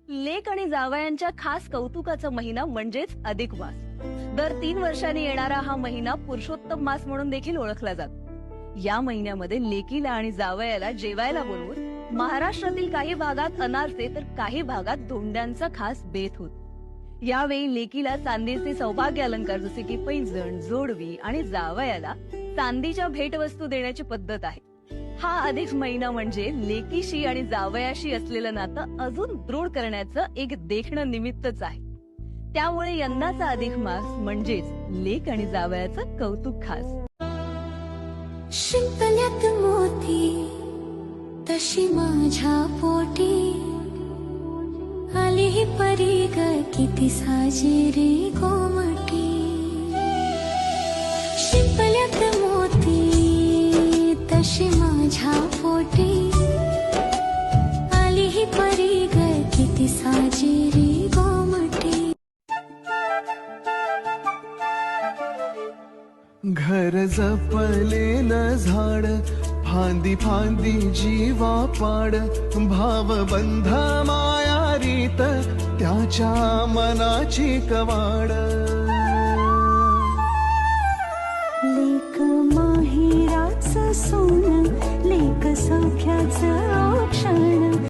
लेक आणि जावयांच्या खास कौतुकाचा महिना म्हणजेच अधिक मास. दर 3 वर्षांनी येणारा हा महिना पुरुषोत्तम मास म्हणून देखील ओळखला जातो. या महिन्यामध्ये लेकीला आणि जावयाला जेवायला बोलवून महाराष्ट्रातील काही भागात अनारसे तर काही भागात धोंड्यांचा खास बेत होत. यावेळी लेकीला चांदीचे सौभाग्य अलंकार जसे की पैंजण, जोडवी आणि जावयाला चांदीच्या भेटवस्तू देण्याची पद्धत आहे. हा अधिक महिना म्हणजे लेकीशी आणि जावयाशी असलेलं नातं अजून दृढ करण्याचं एक देखणं निमित्तच आहे. त्यामुळे यंदाचा अधिक मास म्हणजेच लेक आणि जावयाचं कौतुक खास. शिंपल्यात मोती तशी माझ्या पोटी आली ही परी ग किती साजेरी कोमटी. शिंपल्यात मोती तशी माझ्या पोटी आली ही परी ग किती साजेरी कोमटी. घर जपलेलं झाड फांदी फांदी जीवा पाड भावबंध मायारीत त्याच्या मनाची कवाड. लेक माहेराचं सोनं लेक सौख्याचं